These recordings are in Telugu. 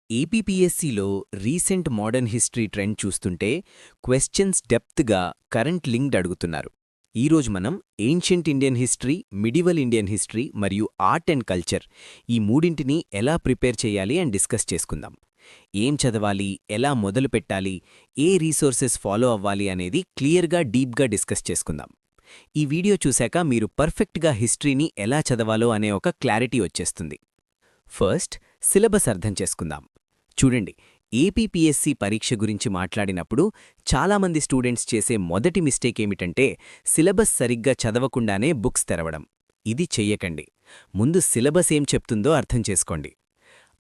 ఏపీపీఎస్సీలో రీసెంట్ మోడర్న్ హిస్టరీ ట్రెండ్ చూస్తుంటే క్వశ్చన్స్ డెప్త్గా కరెంట్ లింక్డ్ అడుగుతున్నారు. ఈరోజు మనం ancient Indian history, medieval Indian history మరియు ఆర్ట్ అండ్ కల్చర్ ఈ మూడింటిని ఎలా ప్రిపేర్ చేయాలి అని డిస్కస్ చేసుకుందాం. ఏం చదవాలి, ఎలా మొదలు పెట్టాలి, ఏ రీసోర్సెస్ ఫాలో అవ్వాలి అనేది క్లియర్గా డీప్గా డిస్కస్ చేసుకుందాం. ఈ వీడియో చూశాక మీరు పర్ఫెక్ట్గా హిస్టరీని ఎలా చదవాలో అనే ఒక క్లారిటీ వచ్చేస్తుంది. ఫస్ట్ సిలబస్ అర్థం చేసుకుందాం. చూడండి, ఏపీపీఎస్సీ పరీక్ష గురించి మాట్లాడినప్పుడు చాలామంది స్టూడెంట్స్ చేసే మొదటి మిస్టేక్ ఏమిటంటే సిలబస్ సరిగ్గా చదవకుండానే బుక్స్ తెరవడం. ఇది చెయ్యకండి. ముందు సిలబస్ ఏం చెప్తుందో అర్థం చేసుకోండి.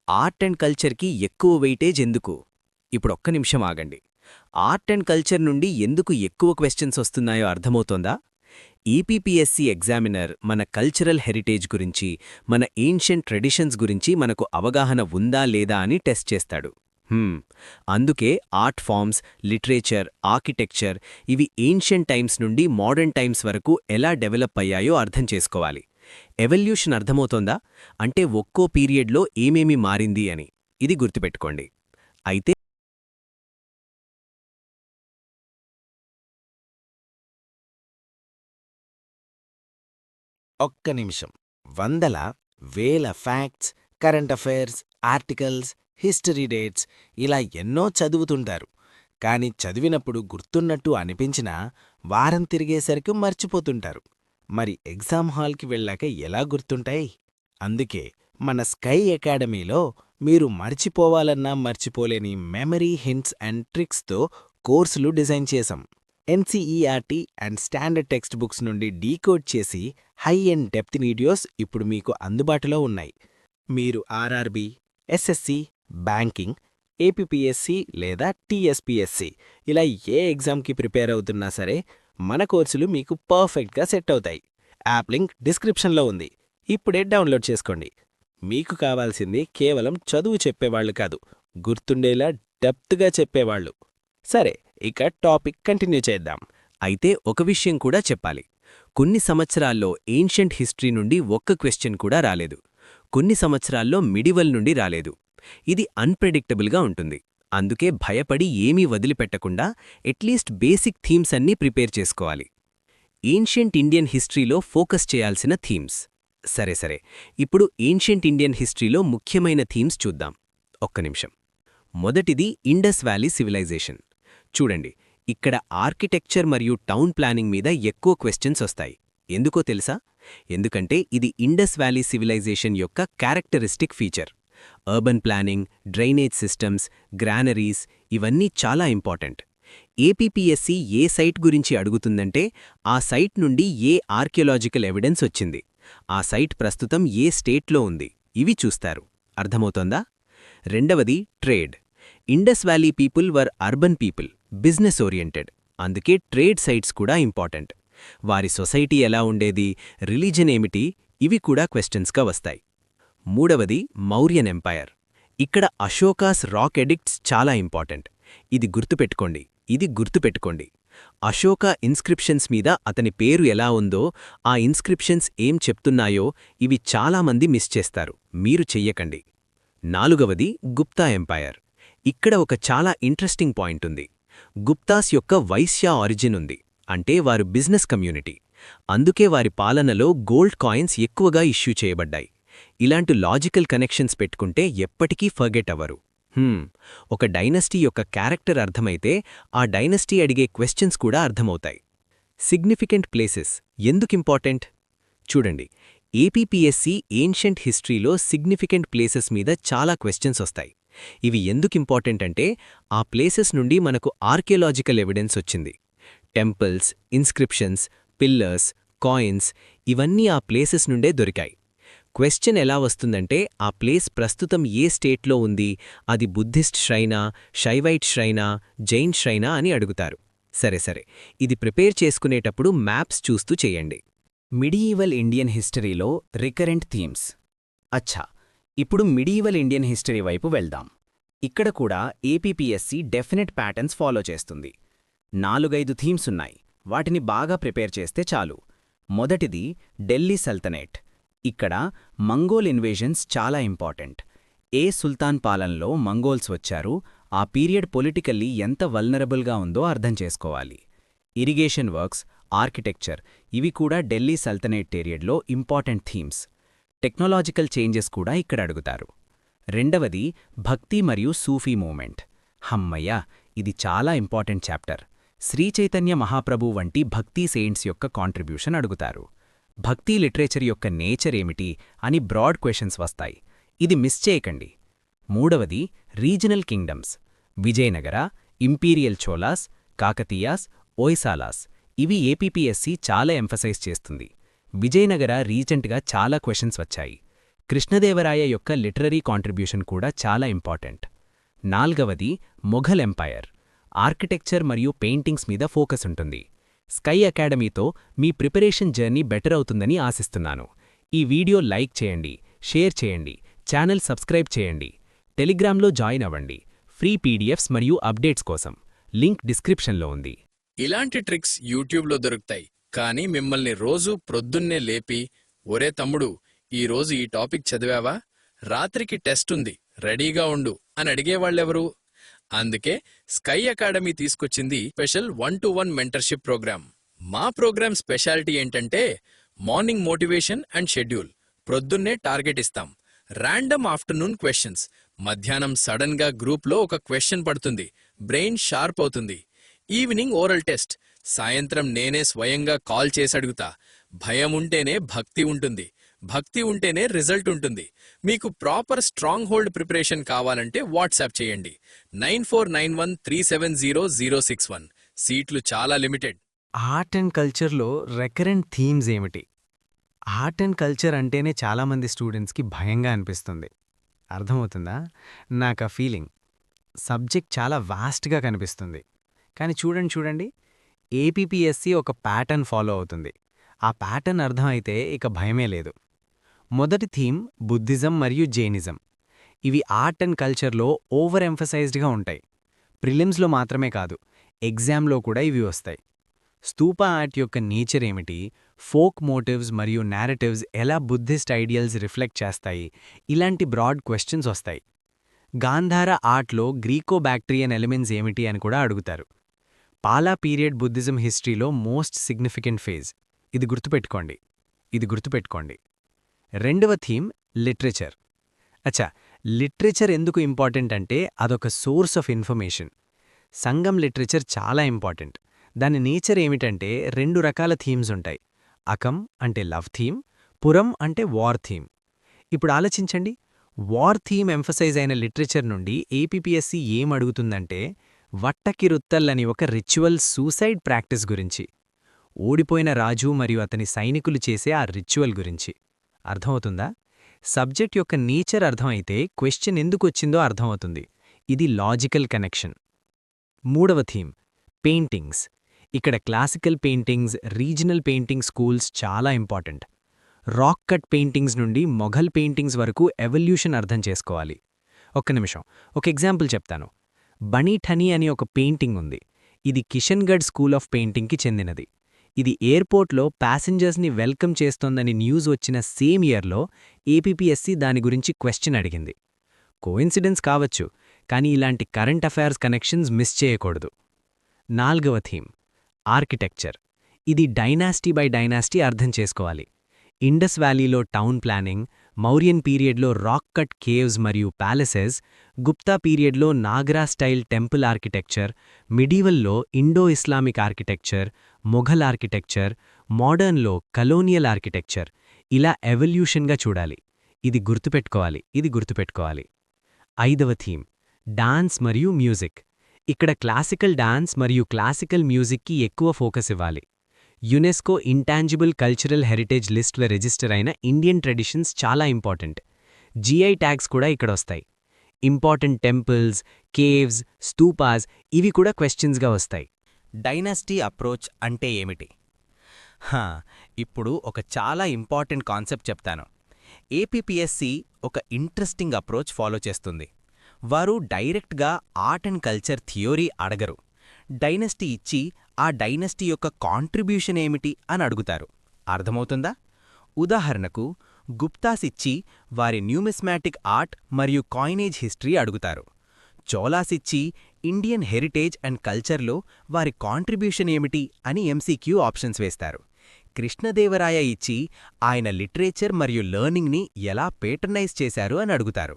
ఆర్ట్ అండ్ కల్చర్కి ఎక్కువ వెయిటేజ్ ఎందుకు? ఇప్పుడొక్క నిమిషం ఆగండి. ఆర్ట్ అండ్ కల్చర్ నుండి ఎందుకు ఎక్కువ క్వశ్చన్స్ వస్తున్నాయో అర్థమవుతోందా? ఏపీపీఎస్సీ ఎగ్జామినర్ మన కల్చరల్ హెరిటేజ్ గురించి, మన ఏన్షియంట్ ట్రెడిషన్స్ గురించి మనకు అవగాహన ఉందా లేదా అని టెస్ట్ చేస్తాడు. అందుకే ఆర్ట్ ఫామ్స్, లిటరేచర్, ఆర్కిటెక్చర్ ఇవి ఏన్షియంట్ టైమ్స్ నుండి మోడర్న్ టైమ్స్ వరకు ఎలా డెవలప్ అయ్యాయో అర్థం చేసుకోవాలి. ఎవల్యూషన్ అర్థమవుతోందా? అంటే ఒక్కో పీరియడ్లో ఏమేమి మారింది అని. ఇది గుర్తుపెట్టుకోండి. అయితే ఒక్క నిమిషం. వందల, వేల facts, current affairs, articles, history dates ఇలా ఎన్నో చదువుతుంటారు. కాని చదివినప్పుడు గుర్తున్నట్టు అనిపించినా వారం తిరిగేసరికి మర్చిపోతుంటారు. మరి ఎగ్జామ్ హాల్కి వెళ్ళాక ఎలా గుర్తుంటాయి? అందుకే మన స్కై అకాడమీలో మీరు మర్చిపోవాలన్నా మర్చిపోలేని మెమరీ హింట్స్ అండ్ ట్రిక్స్తో కోర్సులు డిజైన్ చేశాం. NCERT and standard text books నుండి డీకోడ్ చేసి హై అండ్ డెప్త్ వీడియోస్ ఇప్పుడు మీకు అందుబాటులో ఉన్నాయి. మీరు ఆర్ఆర్బీ, ఎస్ఎస్సి, బ్యాంకింగ్, ఏపీపీఎస్సి లేదా టీఎస్పీఎస్సి ఇలా ఏ ఎగ్జామ్కి ప్రిపేర్ అవుతున్నా సరే మన కోర్సులు మీకు పర్ఫెక్ట్గా సెట్ అవుతాయి. యాప్ లింక్ డిస్క్రిప్షన్లో ఉంది. ఇప్పుడే డౌన్లోడ్ చేసుకోండి. మీకు కావాల్సింది కేవలం చదువు చెప్పేవాళ్లు కాదు, గుర్తుండేలా డెప్త్గా చెప్పేవాళ్లు. సరే, ఇక టాపిక్ కంటిన్యూ చేద్దాం. అయితే ఒక విషయం కూడా చెప్పాలి. కొన్ని సంవత్సరాల్లో ఏన్షియంట్ హిస్టరీ నుండి ఒక్క క్వశ్చన్ కూడా రాలేదు. కొన్ని సంవత్సరాల్లో మిడివల్ నుండి రాలేదు. ఇది అన్ప్రెడిక్టబుల్గా ఉంటుంది. అందుకే భయపడి ఏమీ వదిలిపెట్టకుండా అట్లీస్ట్ బేసిక్ థీమ్స్ అన్నీ ప్రిపేర్ చేసుకోవాలి. ఏన్షియంట్ ఇండియన్ హిస్టరీలో ఫోకస్ చేయాల్సిన థీమ్స్. సరే, ఇప్పుడు ఏన్షియంట్ ఇండియన్ హిస్టరీలో ముఖ్యమైన థీమ్స్ చూద్దాం. ఒక్క నిమిషం. మొదటిది ఇండస్ వ్యాలీ సివిలైజేషన్. చూడండి, ఇక్కడ ఆర్కిటెక్చర్ మరియు టౌన్ ప్లానింగ్ మీద ఎక్కువ క్వశ్చన్స్ వస్తాయి. ఎందుకో తెలుసా? ఎందుకంటే ఇది ఇండస్ వ్యాలీ సివిలైజేషన్ యొక్క characteristic feature. Urban planning, drainage systems, granaries ఇవన్నీ చాలా ఇంపార్టెంట్. ఏపీపీఎస్సీ ఏ సైట్ గురించి అడుగుతుందంటే ఆ సైట్ నుండి ఏ ఆర్కియలాజికల్ ఎవిడెన్స్ వచ్చింది, ఆ సైట్ ప్రస్తుతం ఏ స్టేట్లో ఉంది, ఇవి చూస్తారు. అర్థమవుతోందా? రెండవది trade. Indus valley people were urban people, business oriented. అందుకే ట్రేడ్ సైట్స్ కూడా ఇంపార్టెంట్. వారి సొసైటీ ఎలా ఉండేది, రిలీజన్ ఏమిటి, ఇవి కూడా క్వశ్చన్స్గా వస్తాయి. మూడవది మౌర్యన్ ఎంపైర్. ఇక్కడ అశోకాస్ రాక్ ఎడిక్ట్స్ చాలా ఇంపార్టెంట్. ఇది గుర్తుపెట్టుకోండి. అశోక ఇన్స్క్రిప్షన్స్ మీద అతని పేరు ఎలా ఉందో, ఆ ఇన్స్క్రిప్షన్స్ ఏం చెప్తున్నాయో ఇవి చాలామంది మిస్ చేస్తారు. మీరు చెయ్యకండి. నాలుగవది గుప్తా ఎంపైర్. ఇక్కడ ఒక చాలా ఇంట్రెస్టింగ్ పాయింట్ ఉంది. గుప్తాస్ యొక్క వైశ్య ఆరిజిన్ ఉంది, అంటే వారు బిజినెస్ కమ్యూనిటీ. అందుకే వారి పాలనలో గోల్డ్ కాయిన్స్ ఎక్కువగా ఇష్యూ చేయబడ్డాయి. ఇలాంటి లాజికల్ కనెక్షన్స్ పెట్టుకుంటే ఎప్పటికీ ఫర్గెట్ అవ్వరు. ఒక డైనస్టీ యొక్క క్యారెక్టర్ అర్థమైతే ఆ డైనస్టీ అడిగే క్వశ్చన్స్ కూడా అర్థమవుతాయి. సిగ్నిఫికెంట్ ప్లేసెస్ ఎందుకింపార్టెంట్? చూడండి, ఏపీపీఎస్సీ ఏన్షియంట్ హిస్టరీలో సిగ్నిఫికెంట్ ప్లేసెస్ మీద చాలా క్వశ్చన్స్ వస్తాయి. ఇవి ఎందుకింపార్టెంట్ అంటే ఆ ప్లేసెస్ నుండి మనకు ఆర్కియలాజికల్ ఎవిడెన్స్ వచ్చింది. టెంపుల్స్, ఇన్స్క్రిప్షన్స్, పిల్లర్స్, కాయిన్స్ ఇవన్నీ ఆ ప్లేసెస్ నుండే దొరికాయి. క్వశ్చన్ ఎలా వస్తుందంటే ఆ ప్లేస్ ప్రస్తుతం ఏ స్టేట్లో ఉంది, అది బుద్ధిస్ట్ ష్రైనా, షైవైట్ ష్రైనా, జైన్ ష్రైనా అని అడుగుతారు. సరే, ఇది ప్రిపేర్ చేసుకునేటప్పుడు మ్యాప్స్ చూస్తూ చేయండి. మిడిఈవల్ ఇండియన్ హిస్టరీలో రికరెంట్ థీమ్స్. అచ్చా, ఇప్పుడు మిడిఈవల్ ఇండియన్ హిస్టరీ వైపు వెళ్దాం. ఇక్కడ కూడా ఏపీపీఎస్సీ డెఫినెట్ ప్యాటర్న్స్ ఫాలో చేస్తుంది. 4-5 థీమ్స్ ఉన్నాయి. వాటిని బాగా ప్రిపేర్ చేస్తే చాలు. మొదటిది ఢిల్లీ సల్తనేట్. ఇక్కడ మంగోల్ ఇన్వేజన్స్ చాలా ఇంపార్టెంట్. సుల్తాన్ పాలనలో మంగోల్స్ వచ్చారు, ఆ పీరియడ్ పొలిటికల్లీ ఎంత వల్నరబుల్గా ఉందో అర్థం చేసుకోవాలి. ఇరిగేషన్ వర్క్స్, ఆర్కిటెక్చర్ ఇవి కూడా ఢిల్లీ సల్తనేట్ పీరియడ్లో ఇంపార్టెంట్ థీమ్స్. టెక్నాలజికల్ చేంజెస్ కూడా ఇక్కడ అడుగుతారు. రెండవది భక్తి మరియు సూఫీ మూమెంట్. హమ్మయ్య, ఇది చాలా ఇంపార్టెంట్ చాప్టర్. శ్రీచైతన్య మహాప్రభు వంటి భక్తి సెయింట్స్ యొక్క కాంట్రిబ్యూషన్ అడుగుతారు. భక్తి లిటరేచర్ యొక్క నేచర్ ఏమిటి అని బ్రాడ్ క్వశ్చన్స్ వస్తాయి, ఇది మిస్ చేయకండి. మూడవది regional kingdoms. Vijayanagara, imperial Cholas, Kakatiyas, Hoysalas ఇవి ఏపీపీఎస్సీ చాలా ఎంఫసైజ్ చేస్తుంది. విజయనగర రీసెంట్గా చాలా క్వశ్చన్స్ వచ్చాయి. కృష్ణదేవరాయ యొక్క లిటరరీ కాంట్రిబ్యూషన్ కూడా చాలా ఇంపార్టెంట్. నాల్గవది మొఘల్ ఎంపైర్. ఆర్కిటెక్చర్ మరియు పెయింటింగ్స్ మీద ఫోకస్ ఉంటుంది. స్కై అకాడమీతో మీ ప్రిపరేషన్ జర్నీ బెటర్ అవుతుందని ఆశిస్తున్నాను. ఈ వీడియో లైక్ చేయండి, షేర్ చేయండి, ఛానల్ సబ్స్క్రైబ్ చేయండి, టెలిగ్రామ్లో జాయిన్ అవ్వండి ఫ్రీ పీడిఎఫ్స్ మరియు అప్డేట్స్ కోసం. లింక్ డిస్క్రిప్షన్లో ఉంది. ఇలాంటి ట్రిక్స్ యూట్యూబ్లో దొరుకుతాయి, కానీ మిమ్మల్ని రోజూ ప్రొద్దున్నే లేపి ఒరే తమ్ముడు ఈరోజు ఈ టాపిక్ చదివావా, రాత్రికి టెస్ట్ ఉంది రెడీగా ఉండు అని అడిగేవాళ్లెవరు? అందుకే స్కై అకాడమీ తీసుకొచ్చింది స్పెషల్ 1-to-1 మెంటర్షిప్ ప్రోగ్రామ్. మా ప్రోగ్రామ్ స్పెషాలిటీ ఏంటంటే మార్నింగ్ మోటివేషన్ అండ్ షెడ్యూల్. ప్రొద్దున్నే టార్గెట్ ఇస్తాం, ర్యాండమ్ ఆఫ్టర్నూన్ క్వశ్చన్స్, మధ్యాహ్నం సడన్ గా గ్రూప్లో ఒక క్వశ్చన్ పడుతుంది, బ్రెయిన్ షార్ప్ అవుతుంది. ఈవినింగ్ ఓరల్ టెస్ట్, సాయంత్రం నేనే స్వయంగా కాల్ చేసి అడుగుతా. భయం ఉంటేనే భక్తి ఉంటుంది, భక్తి ఉంటేనే రిజల్ట్ ఉంటుంది. మీకు ప్రాపర్ స్ట్రాంగ్ హోల్డ్ ప్రిపరేషన్ కావాలంటే వాట్సాప్ చేయండి 9491370061. సీట్లు చాలా లిమిటెడ్. ఆర్ట్ అండ్ కల్చర్లో రికరెంట్ థీమ్స్ ఏమిటి? ఆర్ట్ అండ్ కల్చర్ అంటేనే చాలామంది స్టూడెంట్స్కి భయంగా అనిపిస్తుంది. అర్థమవుతుందా? నాకు ఆ ఫీలింగ్. సబ్జెక్ట్ చాలా వాస్ట్గా కనిపిస్తుంది. కానీ చూడండి, ఏపీపీఎస్సీ ఒక ప్యాటర్న్ ఫాలో అవుతుంది. ఆ ప్యాటర్న్ అర్థమైతే ఇక భయమే లేదు. మొదటి థీమ్ బుద్ధిజం మరియు జైనిజం. ఇవి ఆర్ట్ అండ్ కల్చర్లో ఓవర్ ఎంఫసైజ్డ్గా ఉంటాయి. ప్రిలిమ్స్లో మాత్రమే కాదు, ఎగ్జామ్లో కూడా ఇవి వస్తాయి. స్తూప ఆర్ట్ యొక్క నేచర్ ఏమిటి, ఫోక్ మోటివ్స్ మరియు నేరేటివ్స్ ఎలా బుద్ధిస్ట్ ఐడియల్స్ రిఫ్లెక్ట్ చేస్తాయి, ఇలాంటి బ్రాడ్ క్వశ్చన్స్ వస్తాయి. గాంధార ఆర్ట్లో గ్రీకో బ్యాక్ట్రియన్ ఎలిమెంట్స్ ఏమిటి అని కూడా అడుగుతారు. పాలా పీరియడ్ బుద్ధిజం హిస్టరీలో మోస్ట్ సిగ్నిఫికెంట్ ఫేజ్. ఇది గుర్తుపెట్టుకోండి. రెండవ థీమ్ లిటరేచర్. లిటరేచర్ ఎందుకు ఇంపార్టెంట్ అంటే అదొక source of information. Sangam literature చాలా ఇంపార్టెంట్. దాని నేచర్ ఏమిటంటే 2 రకాల థీమ్స్ ఉంటాయి. అకం అంటే లవ్ థీమ్, పురం అంటే వార్ థీమ్. ఇప్పుడు ఆలోచించండి, వార్ థీమ్ ఎంఫసైజ్ అయిన లిటరేచర్ నుండి ఏపీపీఎస్సీ ఏం అడుగుతుందంటే వట్టకిరుత్తల్ అని ఒక రిచువల్ సూసైడ్ ప్రాక్టీస్ గురించి, ఓడిపోయిన రాజు మరియు అతని సైనికులు చేసే ఆ రిచువల్ గురించి. అర్థమవుతుందా? సబ్జెక్ట్ యొక్క నేచర్ అర్థమైతే క్వశ్చన్ ఎందుకొచ్చిందో అర్థమవుతుంది. ఇది లాజికల్ కనెక్షన్. మూడవ థీమ్ పెయింటింగ్స్. ఇక్కడ classical paintings, regional painting schools చాలా ఇంపార్టెంట్. రాక్ కట్ పెయింటింగ్స్ నుండి మొఘల్ పెయింటింగ్స్ వరకు ఎవల్యూషన్ అర్థం చేసుకోవాలి. ఒక్క నిమిషం, ఒక ఎగ్జాంపుల్ చెప్తాను. బనీఠనీ అని ఒక పెయింటింగ్ ఉంది. ఇది కిషన్గఢ్ స్కూల్ ఆఫ్ పెయింటింగ్కి చెందినది. ఇది ఎయిర్పోర్ట్లో ప్యాసింజర్స్ని వెల్కమ్ చేస్తోందని న్యూస్ వచ్చిన సేమ్ ఇయర్లో ఏపీపీఎస్సీ దాని గురించి క్వశ్చన్ అడిగింది. కోయిన్సిడెన్స్ కావచ్చు, కానీ ఇలాంటి కరెంట్ అఫైర్స్ కనెక్షన్స్ మిస్ చేయకూడదు. నాల్గవ థీమ్ ఆర్కిటెక్చర్. ఇది డైనాస్టీ బై డైనాస్టీ అర్థం చేసుకోవాలి. ఇండస్ వ్యాలీలో టౌన్ ప్లానింగ్, మౌర్యన్ పీరియడ్లో రాక్ కట్ కేవ్స్ మరియు ప్యాలెసెస్, గుప్తా పీరియడ్లో నాగరా స్టైల్ టెంపుల్ ఆర్కిటెక్చర్, మిడీవల్లో Indo Islamic architecture, Mughal architecture, మోడర్న్లో కలోనియల్ ఆర్కిటెక్చర్, ఇలా ఎవల్యూషన్గా చూడాలి. ఇది గుర్తుపెట్టుకోవాలి. ఐదవ థీమ్ డాన్స్ మరియు మ్యూజిక్. ఇక్కడ క్లాసికల్ డాన్స్ మరియు క్లాసికల్ మ్యూజిక్కి ఎక్కువ ఫోకస్ ఇవ్వాలి. యునెస్కో ఇంటాంజిబుల్ కల్చరల్ హెరిటేజ్ లిస్ట్లో రిజిస్టర్ అయిన ఇండియన్ ట్రెడిషన్స్ చాలా ఇంపార్టెంట్. జీఐ ట్యాగ్స్ కూడా ఇక్కడొస్తాయి. ఇంపార్టెంట్ టెంపుల్స్, కేవ్స్, స్తూపాస్ ఇవి కూడా క్వశ్చన్స్గా వస్తాయి. డైనాస్టీ అప్రోచ్ అంటే ఏమిటి? ఇప్పుడు ఒక చాలా ఇంపార్టెంట్ కాన్సెప్ట్ చెప్తాను. ఏపీపీఎస్సీ ఒక ఇంట్రెస్టింగ్ అప్రోచ్ ఫాలో చేస్తుంది. వారు డైరెక్ట్గా ఆర్ట్ అండ్ కల్చర్ థియోరీ అడగరు. డైనస్టీ ఇచ్చి ఆ డైనస్టీ యొక్క కాంట్రిబ్యూషన్ ఏమిటి అని అడుగుతారు. అర్థమవుతుందా? ఉదాహరణకు గుప్తాస్ ఇచ్చి వారి న్యూమిస్మాటిక్ ఆర్ట్ మరియు కాయినేజ్ హిస్టరీ అడుగుతారు. చోలాస్ ఇచ్చి ఇండియన్ హెరిటేజ్ అండ్ కల్చర్లో వారి కాంట్రిబ్యూషన్ ఏమిటి అని ఎంసీక్యూ ఆప్షన్స్ వేస్తారు. కృష్ణదేవరాయ ఇచ్చి ఆయన లిటరేచర్ మరియు లెర్నింగ్ని ఎలా పేటర్నైజ్ చేశారు అని అడుగుతారు.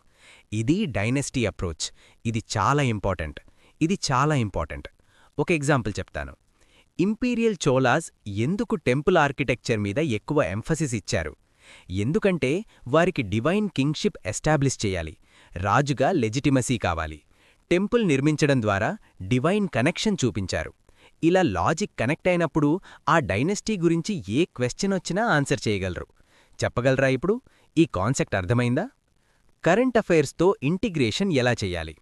ఇది డైనెస్టీ అప్రోచ్. ఇది చాలా ఇంపార్టెంట్. ఒక ఎగ్జాంపుల్ చెప్తాను. ఇంపీరియల్ చోలాస్ ఎందుకు టెంపుల్ ఆర్కిటెక్చర్ మీద ఎక్కువ ఎంఫసిస్ ఇచ్చారు? ఎందుకంటే వారికి డివైన్ కింగ్షిప్ ఎస్టాబ్లిష్ చేయాలి, రాజుగా లెజిటిమసీ కావాలి. టెంపుల్ నిర్మించడం ద్వారా డివైన్ కనెక్షన్ చూపించారు. ఇలా లాజిక్ కనెక్ట్ అయినప్పుడు ఆ డైనెస్టీ గురించి ఏ క్వెశ్చన్ వచ్చినా ఆన్సర్ చేయగలరు. చెప్పగలరా ఇప్పుడు? ఈ కాన్సెప్ట్ అర్థమైందా? కరెంట్ అఫైర్స్తో ఇంటిగ్రేషన్ ఎలా చెయ్యాలి?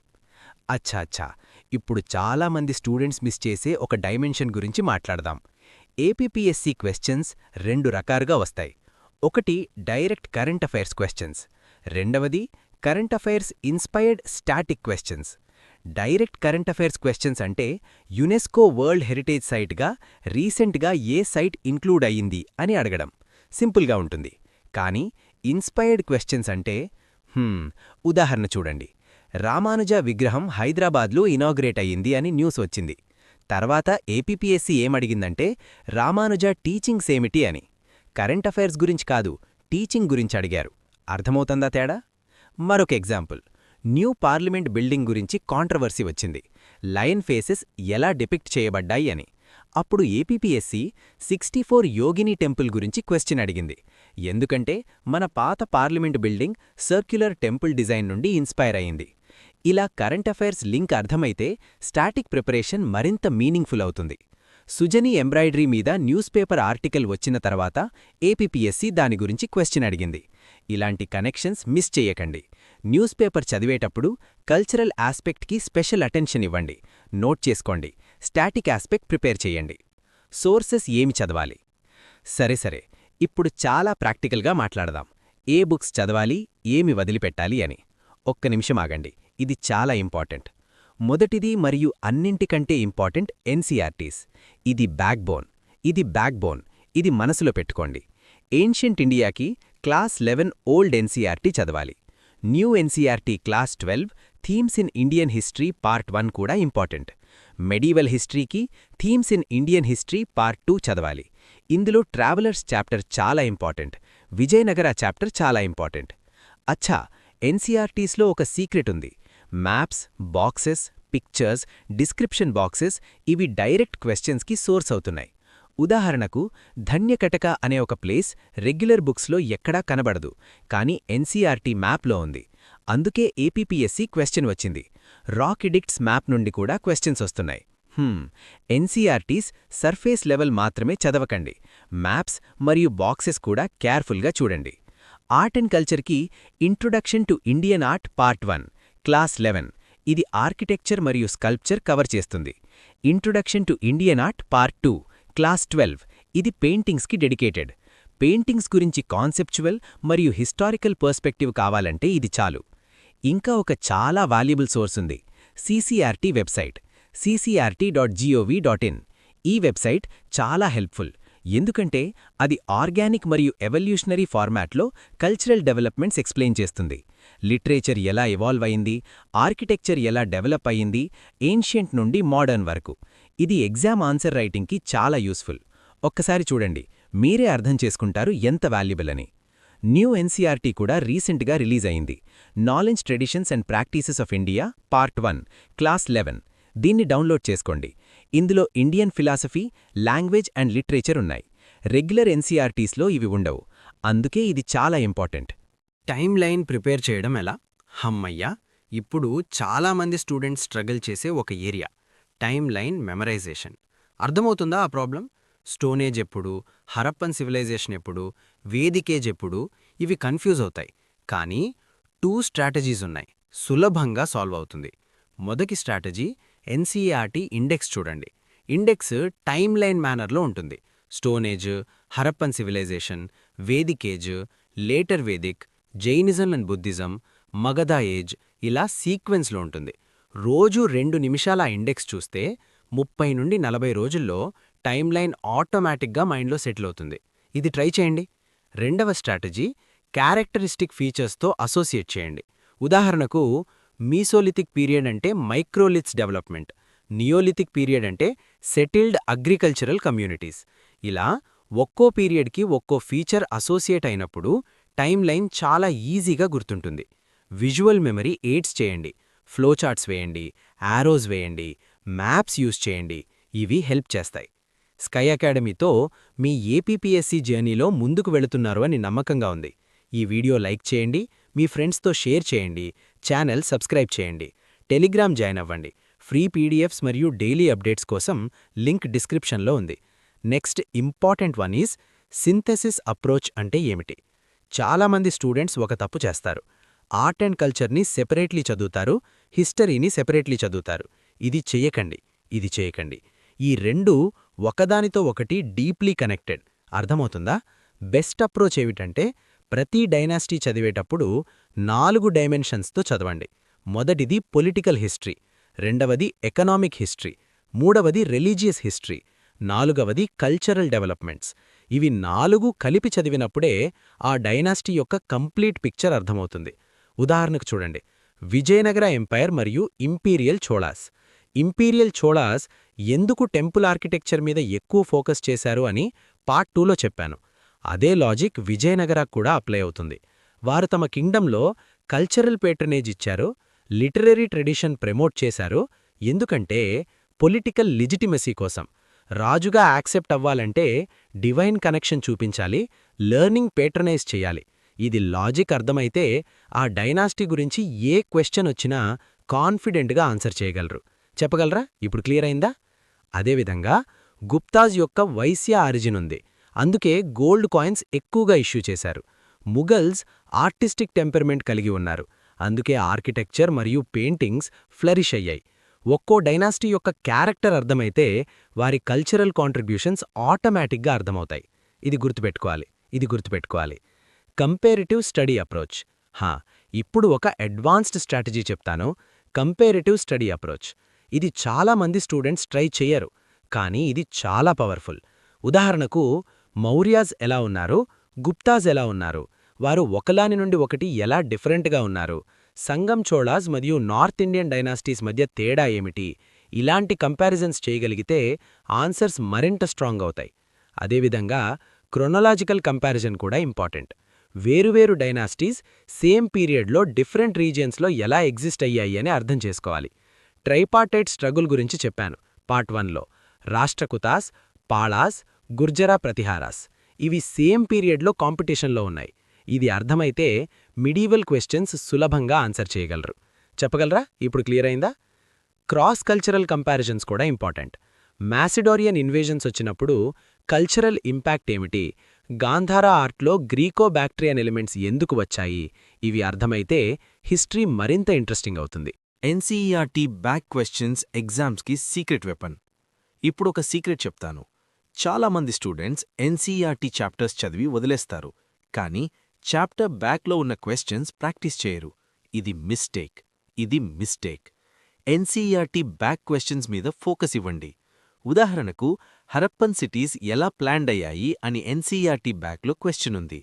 అచ్ఛా, ఇప్పుడు చాలామంది స్టూడెంట్స్ మిస్ చేసే ఒక డైమెన్షన్ గురించి మాట్లాడదాం. ఏపీపీఎస్సీ క్వెశ్చన్స్ 2 రకాలుగా వస్తాయి. ఒకటి డైరెక్ట్ కరెంట్ అఫైర్స్ క్వెశ్చన్స్, రెండవది current affairs inspired static questions. Direct current affairs questions అంటే యునెస్కో వరల్డ్ హెరిటేజ్ సైట్గా రీసెంట్గా ఏ సైట్ ఇంక్లూడ్ అయ్యింది అని అడగడం. సింపుల్గా ఉంటుంది. కానీ ఇన్స్పైర్డ్ క్వెశ్చన్స్ అంటే ఉదాహరణ చూడండి. రామానుజ విగ్రహం హైదరాబాద్లో ఇనాగ్రేట్ అయ్యింది అని న్యూస్ వచ్చింది. తర్వాత ఏపీపీఎస్సీ ఏమడిగిందంటే రామానుజ టీచింగ్స్ ఏమిటి అని. కరెంట్ అఫైర్స్ గురించి కాదు, టీచింగ్ గురించి అడిగారు. అర్థమవుతుందా తేడా? మరొక ఎగ్జాంపుల్. న్యూ పార్లమెంట్ బిల్డింగ్ గురించి కాంట్రవర్సీ వచ్చింది. లయన్ ఫేసెస్ ఎలా డిపిక్ట్ చేయబడ్డాయి అని. అప్పుడు ఏపీపీఎస్సీ 64 యోగిని టెంపుల్ గురించి క్వెశ్చన్ అడిగింది. ఎందుకంటే మన పాత parliament building circular temple design నుండి ఇన్స్పైర్ అయింది. ఇలా కరెంట్ అఫైర్స్ లింక్ అర్థమైతే స్టాటిక్ ప్రిపరేషన్ మరింత మీనింగ్ఫుల్ అవుతుంది. సుజని ఎంబ్రాయిడరీ మీద న్యూస్ పేపర్ ఆర్టికల్ వచ్చిన తర్వాత ఏపీపీఎస్సీ దాని గురించి క్వెశ్చన్ అడిగింది. ఇలాంటి కనెక్షన్స్ మిస్ చేయకండి. న్యూస్ పేపర్ చదివేటప్పుడు కల్చరల్ ఆస్పెక్ట్కి స్పెషల్ అటెన్షన్ ఇవ్వండి. నోట్ చేసుకోండి. స్టాటిక్ ఆస్పెక్ట్ ప్రిపేర్ చేయండి. సోర్సెస్ ఏమి చదవాలి? సరే, ఇప్పుడు చాలా ప్రాక్టికల్గా మాట్లాడదాం. ఏ బుక్స్ చదవాలి, ఏమి వదిలిపెట్టాలి అని. ఒక్క నిమిషం ఆగండి, ఇది చాలా ఇంపార్టెంట్. మొదటిది మరియు అన్నింటికంటే ఇంపార్టెంట్ ఎన్సీఆర్టీస్. ఇది బ్యాక్బోన్. ఇది మనసులో పెట్టుకోండి. ఏన్షియంట్ ఇండియాకి క్లాస్ 11 ఓల్డ్ ఎన్సీఆర్టీ చదవాలి. New NCERT class 12 themes in Indian history part 1 కూడా ఇంపార్టెంట్. మెడీవల్ హిస్టరీకి themes in Indian history part 2 చదవాలి. ఇందులో ట్రావెలర్స్ చాప్టర్ చాలా ఇంపార్టెంట్. విజయనగర చాప్టర్ చాలా ఇంపార్టెంట్. అచ్చా, ఎన్సీఆర్టీస్లో ఒక సీక్రెట్ ఉంది. Maps, boxes, pictures, description boxes ఇవి డైరెక్ట్ క్వెశ్చన్స్కి సోర్స్ అవుతున్నాయి. ఉదాహరణకు ధన్యకటక అనే ఒక ప్లేస్ రెగ్యులర్ బుక్స్లో ఎక్కడా కనబడదు, కానీ ఎన్సీఆర్టీ మ్యాప్లో ఉంది. అందుకే ఏపీపీఎస్సీ క్వెశ్చన్ వచ్చింది. రాక్ ఎడిక్ట్స్ మ్యాప్ నుండి కూడా క్వెశ్చన్స్ వస్తున్నాయి. ఎన్సీఆర్టీస్ సర్ఫేస్ లెవెల్ మాత్రమే చదవకండి. మ్యాప్స్ మరియు బాక్సెస్ కూడా కేర్ఫుల్గా చూడండి. ఆర్ట్ అండ్ కల్చర్కి introduction to Indian art part 1 class 11 ఇది ఆర్కిటెక్చర్ మరియు స్కల్ప్చర్ కవర్ చేస్తుంది. Introduction to Indian art part 2 class 12 ఇది పెయింటింగ్స్కి డెడికేటెడ్. పెయింటింగ్స్ గురించి కాన్సెప్చువల్ మరియు హిస్టారికల్ పర్స్పెక్టివ్ కావాలంటే ఇది చాలు. ఇంకా ఒక చాలా వాల్యుబుల్ సోర్స్ ఉంది, సీసీఆర్టీ వెబ్సైట్ ccrt.gov.in. ఈ వెబ్సైట్ చాలా హెల్ప్ఫుల్. ఎందుకంటే అది ఆర్గానిక్ మరియు ఎవల్యూషనరీ ఫార్మాట్లో కల్చరల్ డెవలప్మెంట్స్ ఎక్స్ప్లెయిన్ చేస్తుంది. లిటరేచర్ ఎలా ఎవాల్వ్ అయింది, ఆర్కిటెక్చర్ ఎలా డెవలప్ అయ్యింది, ఏన్షియంట్ నుండి మోడర్న్ వరకు. ఇది ఎగ్జామ్ ఆన్సర్ రైటింగ్కి చాలా యూస్ఫుల్. ఒక్కసారి చూడండి, మీరే అర్థం చేసుకుంటారు ఎంత వాల్యుబుల్ అని. న్యూ ఎన్సీఆర్టీ కూడా రీసెంట్గా రిలీజ్ అయింది. Knowledge traditions and practices of India part 1 class 11. దీన్ని డౌన్లోడ్ చేసుకోండి. ఇందులో Indian philosophy, language and literature ఉన్నాయి. రెగ్యులర్ ఎన్సీఆర్టీస్లో ఇవి ఉండవు. అందుకే ఇది చాలా ఇంపార్టెంట్. టైమ్ లైన్ ప్రిపేర్ చేయడం ఎలా? హమ్మయ్యా, ఇప్పుడు చాలామంది స్టూడెంట్స్ స్ట్రగుల్ చేసే ఒక ఏరియా టైమ్ లైన్ మెమరైజేషన్. అర్థమవుతుందా ఆ ప్రాబ్లం? స్టోనేజ్ ఎప్పుడు, హరప్పన్ సివిలైజేషన్ ఎప్పుడు, వేదికేజ్ ఎప్పుడు, ఇవి కన్ఫ్యూజ్ అవుతాయి. కానీ 2 స్ట్రాటజీస్ ఉన్నాయి, సులభంగా సాల్వ్ అవుతుంది. మొదటి స్ట్రాటజీ ఎన్సీఆర్టీ ఇండెక్స్ చూడండి. ఇండెక్స్ టైమ్ లైన్ మేనర్లో ఉంటుంది. Stone age, Harappan civilisation, Vedic age, later Vedic, Jainism and Buddhism, Magadha age ఇలా సీక్వెన్స్లో ఉంటుంది. రోజు 2 నిమిషాల ఇండెక్స్ చూస్తే 30 నుండి 40 రోజుల్లో టైమ్ లైన్ ఆటోమేటిక్గా మైండ్లో సెటిల్ అవుతుంది. ఇది ట్రై చేయండి. రెండవ స్ట్రాటజీ క్యారెక్టరిస్టిక్ ఫీచర్స్తో అసోసియేట్ చేయండి. ఉదాహరణకు మీసోలిథిక్ పీరియడ్ అంటే మైక్రోలిథ్స్ డెవలప్మెంట్, నియోలిథిక్ పీరియడ్ అంటే సెటిల్డ్ అగ్రికల్చరల్ కమ్యూనిటీస్. ఇలా ఒక్కో పీరియడ్కి ఒక్కో ఫీచర్ అసోసియేట్ అయినప్పుడు టైమ్ లైన్ చాలా ఈజీగా గుర్తుంటుంది. విజువల్ మెమరీ ఎయిడ్స్ చేయండి. ఫ్లోచార్ట్స్ వేయండి, యారోస్ వేయండి, మ్యాప్స్ యూజ్ చేయండి. ఇవి హెల్ప్ చేస్తాయి. స్కై అకాడమీతో మీ ఏపీపీఎస్సీ జర్నీలో ముందుకు వెళుతున్నారు అని నమ్మకంగా ఉంది. ఈ వీడియో లైక్ చేయండి, మీ ఫ్రెండ్స్తో షేర్ చేయండి, ఛానల్ సబ్స్క్రైబ్ చేయండి, టెలిగ్రామ్ జాయిన్ అవ్వండి. ఫ్రీ పీడిఎఫ్స్ మరియు డైలీ అప్డేట్స్ కోసం లింక్ డిస్క్రిప్షన్లో ఉంది. Next important one is synthesis approach అంటే ఏమిటి? చాలామంది స్టూడెంట్స్ ఒక తప్పు చేస్తారు. ఆర్ట్ అండ్ కల్చర్ని సెపరేట్లీ చదువుతారు, హిస్టరీని సెపరేట్లీ చదువుతారు. ఇది చేయకండి. ఈ రెండూ ఒకదానితో ఒకటి డీప్లీ కనెక్టెడ్. అర్థమవుతుందా? బెస్ట్ అప్రోచ్ ఏమిటంటే ప్రతి డైనాసిటీ చదివేటప్పుడు 4 డైమెన్షన్స్తో చదవండి. మొదటిది పొలిటికల్ హిస్టరీ, రెండవది ఎకనామిక్ హిస్టరీ, మూడవది రిలీజియస్ హిస్టరీ, నాలుగవది కల్చరల్ డెవలప్మెంట్స్. ఇవి 4 కలిపి చదివినప్పుడే ఆ డైనాసిటీ యొక్క కంప్లీట్ పిక్చర్ అర్థమవుతుంది. ఉదాహరణకు చూడండి, విజయనగర ఎంపైర్ మరియు ఇంపీరియల్ చోళాస్. ఇంపీరియల్ చోళాస్ ఎందుకు టెంపుల్ ఆర్కిటెక్చర్ మీద ఎక్కువ ఫోకస్ చేశారు అని పార్ట్ 2లో చెప్పాను. అదే లాజిక్ విజయనగరకు కూడా అప్లై అవుతుంది. వారు తమ కింగ్డంలో కల్చరల్ పేట్రనేజ్ ఇచ్చారు, లిటరరీ ట్రెడిషన్ ప్రమోట్ చేశారు. ఎందుకంటే పొలిటికల్ లిజిటిమసీ కోసం. రాజుగా యాక్సెప్ట్ అవ్వాలంటే డివైన్ కనెక్షన్ చూపించాలి, లెర్నింగ్ పేట్రనైజ్ చేయాలి. ఇది లాజిక్ అర్థమైతే ఆ డైనాసిటీ గురించి ఏ క్వెశ్చన్ వచ్చినా కాన్ఫిడెంట్గా ఆన్సర్ చేయగలరు. చెప్పగలరా? ఇప్పుడు క్లియర్ అయిందా? అదేవిధంగా గుప్తాజ్ యొక్క వైశ్య ఆరిజిన్ ఉంది. అందుకే గోల్డ్ కాయిన్స్ ఎక్కువగా ఇష్యూ చేశారు. ముఘల్స్ ఆర్టిస్టిక్ టెంపర్మెంట్ కలిగి ఉన్నారు. అందుకే ఆర్కిటెక్చర్ మరియు పెయింటింగ్స్ ఫ్లరిష్ అయ్యాయి. ఒక్కో డైనాసిటీ యొక్క క్యారెక్టర్ అర్థమైతే వారి కల్చరల్ కాంట్రిబ్యూషన్స్ ఆటోమేటిక్గా అర్థమవుతాయి. ఇది గుర్తుపెట్టుకోవాలి. Comparative study approach. ఇప్పుడు ఒక అడ్వాన్స్డ్ స్ట్రాటజీ చెప్తాను. Comparative study approach. ఇది చాలామంది స్టూడెంట్స్ ట్రై చేయరు, కానీ ఇది చాలా పవర్ఫుల్. ఉదాహరణకు మౌర్యాస్ ఎలా ఉన్నారు, గుప్తాస్ ఎలా ఉన్నారు, వారు ఒకలాని నుండి ఒకటి ఎలా డిఫరెంట్గా ఉన్నారు, సంగం చోళాస్ మరియు నార్త్ ఇండియన్ డైనాసిటీస్ మధ్య తేడా ఏమిటి, ఇలాంటి కంపారిజన్స్ చేయగలిగితే ఆన్సర్స్ మరింత స్ట్రాంగ్ అవుతాయి. అదేవిధంగా క్రొనలాజికల్ కంపారిజన్ కూడా ఇంపార్టెంట్. వేరువేరు డైనాసిటీస్ సేమ్ పీరియడ్లో డిఫరెంట్ రీజియన్స్లో ఎలా ఎగ్జిస్ట్ అయ్యాయి అని అర్థం చేసుకోవాలి. ట్రైపార్టైట్ స్ట్రగుల్ గురించి చెప్పాను పార్ట్ 1లో. రాష్ట్రకూతాస్, పాళాస్, గుర్జరా ప్రతిహారాస్ ఇవి సేమ్ పీరియడ్లో కాంపిటీషన్లో ఉన్నాయి. ఇది అర్థమైతే మిడీవల్ క్వశ్చన్స్ సులభంగా ఆన్సర్ చేయగలరు. చెప్పగలరా? ఇప్పుడు క్లియర్ అయిందా? క్రాస్ కల్చరల్ కంపారిజన్స్ కూడా ఇంపార్టెంట్. మ్యాసిడోరియన్ ఇన్వేజన్స్ వచ్చినప్పుడు కల్చరల్ ఇంపాక్ట్ ఏమిటి, గాంధారా ఆర్ట్లో గ్రీకో బ్యాక్ట్రియన్ ఎలిమెంట్స్ ఎందుకు వచ్చాయి, ఇవి అర్థమైతే హిస్టరీ మరింత ఇంట్రెస్టింగ్ అవుతుంది. ఎన్సీఈఆర్టీ బ్యాక్ క్వశ్చన్స్ ఎగ్జామ్స్కి సీక్రెట్ వెపన్. ఇప్పుడు ఒక సీక్రెట్ చెప్తాను. చాలామంది స్టూడెంట్స్ ఎన్సీఈఆర్టీ చాప్టర్స్ చదివి వదిలేస్తారు, కానీ చాప్టర్ బ్యాక్లో ఉన్న క్వశ్చన్స్ ప్రాక్టీస్ చేయరు. ఇది మిస్టేక్. ఎన్సీఈఆర్టీ బ్యాక్ క్వశ్చన్స్ మీద ఫోకస్ ఇవ్వండి. ఉదాహరణకు హరప్పన్ సిటీస్ ఎలా ప్లాన్డ్ అయ్యాయి అని ఎన్సీఈఆర్టీ బ్యాక్లో క్వశ్చన్ ఉంది.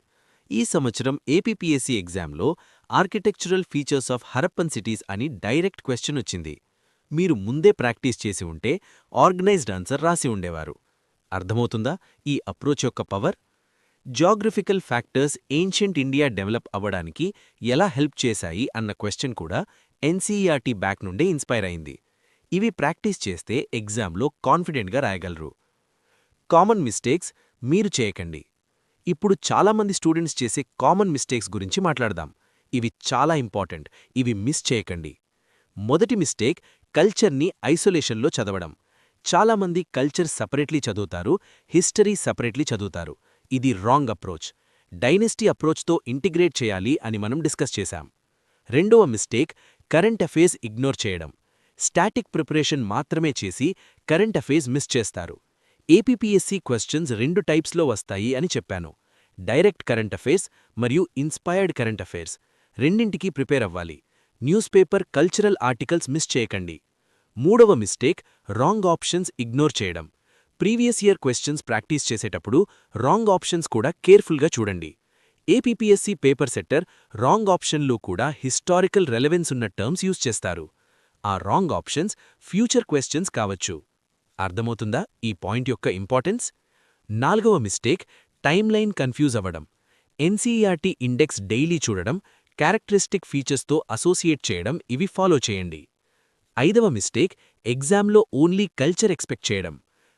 ఈ సంవత్సరం ఏపీపీఎస్సీ ఎగ్జామ్లో architectural features of Harappan cities అని డైరెక్ట్ క్వశ్చన్ వచ్చింది. మీరు ముందే ప్రాక్టీస్ చేసి ఉంటే ఆర్గనైజ్డ్ ఆన్సర్ రాసి ఉండేవారు. అర్థమవుతుందా ఈ అప్రోచ్ యొక్క power? Geographical factors ancient India develop అవ్వడానికి ఎలా హెల్ప్ చేశాయి అన్న క్వశ్చన్ కూడా ఎన్సీఈఆర్టీ బ్యాక్ నుండే ఇన్స్పైర్ అయింది. ఇవి ప్రాక్టీస్ చేస్తే ఎగ్జామ్లో కాన్ఫిడెంట్గా రాయగలరు. కామన్ మిస్టేక్స్ మీరు చేయకండి. ఇప్పుడు చాలామంది స్టూడెంట్స్ చేసే కామన్ మిస్టేక్స్ గురించి మాట్లాడదాం. ఇవి చాలా ఇంపార్టెంట్. ఇవి మిస్ చేయకండి. మొదటి మిస్టేక్ కల్చర్ని ఐసోలేషన్లో చదవడం. చాలామంది కల్చర్ సపరేట్లీ చదువుతారు, హిస్టరీ సపరేట్లీ చదువుతారు. ఇది రాంగ్ అప్రోచ్. డైనెస్టీ అప్రోచ్తో ఇంటిగ్రేట్ చేయాలి అని మనం డిస్కస్ చేశాం. రెండవ మిస్టేక్ కరెంట్ అఫైర్స్ ఇగ్నోర్ చేయడం. స్టాటిక్ ప్రిపరేషన్ మాత్రమే చేసి కరెంట్ అఫైర్స్ మిస్ చేస్తారు. ఏపీపీఎస్సీ క్వశ్చన్స్ 2 టైప్స్లో వస్తాయి అని చెప్పాను. డైరెక్ట్ కరెంట్ అఫైర్స్ మరియు ఇన్స్పైర్డ్ కరెంట్ అఫైర్స్ రెండింటికీ ప్రిపేర్ అవ్వాలి. News paper, cultural articles miss చేయకండి. మూడవ మిస్టేక్ రాంగ్ ఆప్షన్స్ ఇగ్నోర్ చేయడం. ప్రీవియస్ ఇయర్ క్వశ్చన్స్ ప్రాక్టీస్ చేసేటప్పుడు రాంగ్ ఆప్షన్స్ కూడా కేర్ఫుల్గా చూడండి. ఏపీపీఎస్సీ పేపర్ సెట్టర్ రాంగ్ ఆప్షన్లో కూడా హిస్టారికల్ రెలెవెన్స్ ఉన్న టర్మ్స్ యూజ్ చేస్తారు. ఆ రాంగ్ ఆప్షన్స్ ఫ్యూచర్ క్వశ్చన్స్ కావచ్చు. అర్థమవుతుందా ఈ పాయింట్ యొక్క ఇంపార్టెన్స్? 4వ మిస్టేక్ టైమ్లైన్ కన్ఫ్యూజ్ అవ్వడం. ఎన్సీఈఆర్టీ ఇండెక్స్ డైలీ చూడడం, క్యారెక్టరిస్టిక్ ఫీచర్స్తో అసోసియేట్ చేయడం ఇవి ఫాలో చేయండి. 5వ మిస్టేక్ ఎగ్జామ్లో ఓన్లీ కల్చర్ ఎక్స్పెక్ట్ చేయడం.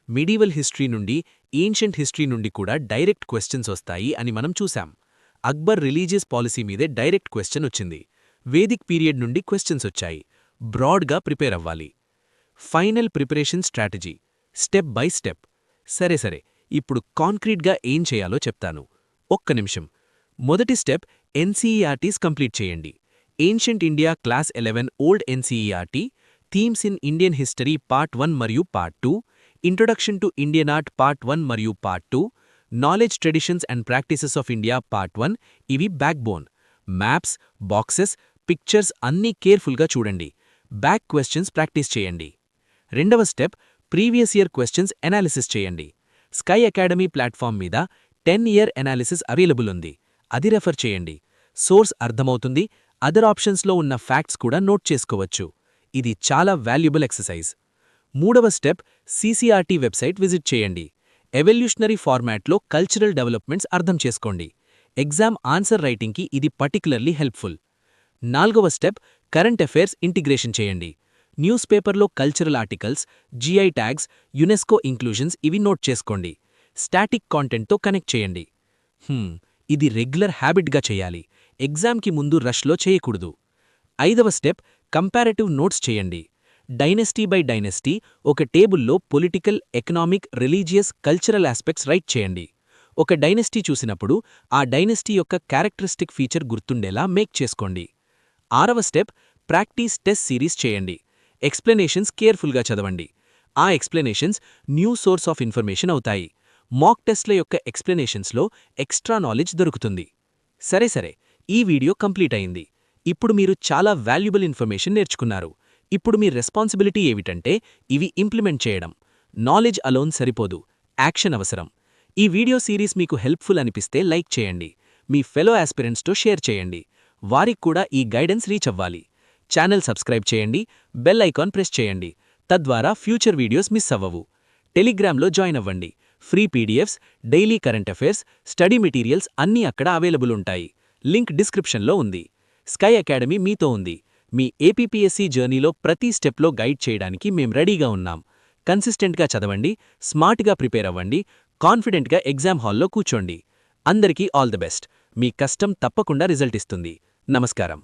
మిడీవల్ హిస్టరీ నుండి, ఏన్షియంట్ హిస్టరీ నుండి కూడా డైరెక్ట్ క్వశ్చన్స్ వస్తాయి అని మనం చూశాం. అక్బర్ రిలీజియస్ పాలసీ మీదే డైరెక్ట్ క్వశ్చన్ వచ్చింది. వేదిక్ పీరియడ్ నుండి క్వశ్చన్స్ వచ్చాయి. బ్రాడ్గా ప్రిపేర్ అవ్వాలి. Final preparation strategy step by step. సరే ఇప్పుడు కాంక్రీట్గా ఏం చేయాలో చెప్తాను. ఒక్క నిమిషం. మొదటి స్టెప్ ఎన్సీఈఆర్టీస్ కంప్లీట్ చేయండి. Ancient India class 11 old NCERT, themes in Indian history part 1 మరియు part 2, introduction to Indian art part 1 మరియు part 2, knowledge traditions and practices of India part 1 ఇవి బ్యాక్బోన్. మ్యాప్స్, బాక్సెస్, పిక్చర్స్ అన్నీ కేర్ఫుల్గా చూడండి. బ్యాక్ క్వశ్చన్స్ ప్రాక్టీస్ చేయండి. రెండవ step previous year questions analysis చేయండి. స్కై అకాడమీ ప్లాట్ఫామ్ మీద 10 ఇయర్ ఎనాలిసిస్ అవైలబుల్ ఉంది. అది రెఫర్ చేయండి. సోర్స్ అర్థమవుతుంది. అదర్ ఆప్షన్స్లో ఉన్న ఫ్యాక్ట్స్ కూడా నోట్ చేసుకోవచ్చు. ఇది చాలా వాల్యుబుల్ ఎక్సర్సైజ్. మూడవ స్టెప్ సీసీఆర్టీ వెబ్సైట్ విజిట్ చేయండి. ఎవల్యూషనరీ ఫార్మాట్లో కల్చరల్ డెవలప్మెంట్స్ అర్థం చేసుకోండి. ఎగ్జామ్ ఆన్సర్ రైటింగ్కి ఇది పర్టికులర్లీ హెల్ప్ఫుల్. 4వ స్టెప్ కరెంట్ అఫైర్స్ ఇంటిగ్రేషన్ చేయండి. న్యూస్ పేపర్లో cultural articles, GI tags, UNESCO inclusions ఇవి నోట్ చేసుకోండి. స్టాటిక్ కాంటెంట్తో కనెక్ట్ చేయండి. ఇది రెగ్యులర్ హ్యాబిట్గా చేయాలి. ఎగ్జామ్కి ముందు రష్లో చేయకూడదు. 5వ స్టెప్ కంపారిటివ్ నోట్స్ చేయండి. డైనెస్టీ బై డైనెస్టీ ఒక టేబుల్లో political, economic, religious, cultural aspects right చేయండి. ఒక డైనెస్టీ చూసినప్పుడు ఆ డైనెస్టీ యొక్క క్యారెక్టరిస్టిక్ ఫీచర్ గుర్తుండేలా మేక్ చేసుకోండి. 6వ స్టెప్ ప్రాక్టీస్ టెస్ట్ సిరీస్ చేయండి. ఎక్స్ప్లెనేషన్స్ కేర్ఫుల్గా చదవండి. ఆ explanations new source of information అవుతాయి. మాక్ టెస్ట్ల యొక్క ఎక్స్ప్లెనేషన్స్లో ఎక్స్ట్రా నాలెడ్జ్ దొరుకుతుంది. సరే ఈ వీడియో కంప్లీట్ అయింది. ఇప్పుడు మీరు చాలా వాల్యుబుల్ ఇన్ఫర్మేషన్ నేర్చుకున్నారు. ఇప్పుడు మీ రెస్పాన్సిబిలిటీ ఏమిటంటే ఇవి ఇంప్లిమెంట్ చేయడం. నాలెడ్జ్ అలోన్ సరిపోదు, యాక్షన్ అవసరం. ఈ వీడియో సిరీస్ మీకు హెల్ప్ఫుల్ అనిపిస్తే లైక్ చేయండి. మీ ఫెలో ఆస్పిరెంట్స్తో షేర్ చేయండి. వారికి కూడా ఈ గైడెన్స్ రీచ్ అవ్వాలి. ఛానల్ సబ్స్క్రైబ్ చేయండి, బెల్ ఐకాన్ ప్రెస్ చేయండి. తద్వారా ఫ్యూచర్ వీడియోస్ మిస్ అవ్వవు. టెలిగ్రామ్లో జాయిన్ అవ్వండి. Free PDFs, daily current affairs, study materials అన్నీ అక్కడ అవైలబుల్ ఉంటాయి. లింక్ డిస్క్రిప్షన్లో ఉంది. స్కై అకాడమీ మీతో ఉంది. మీ ఏపీపీఎస్సీ జర్నీలో ప్రతి స్టెప్లో గైడ్ చేయడానికి మేం రెడీగా ఉన్నాం. కన్సిస్టెంట్గా చదవండి, స్మార్ట్గా ప్రిపేర్ అవ్వండి, కాన్ఫిడెంట్గా ఎగ్జామ్ హాల్లో కూర్చోండి. అందరికీ ఆల్ ది బెస్ట్. మీ కష్టం తప్పకుండా రిజల్ట్ ఇస్తుంది. నమస్కారం.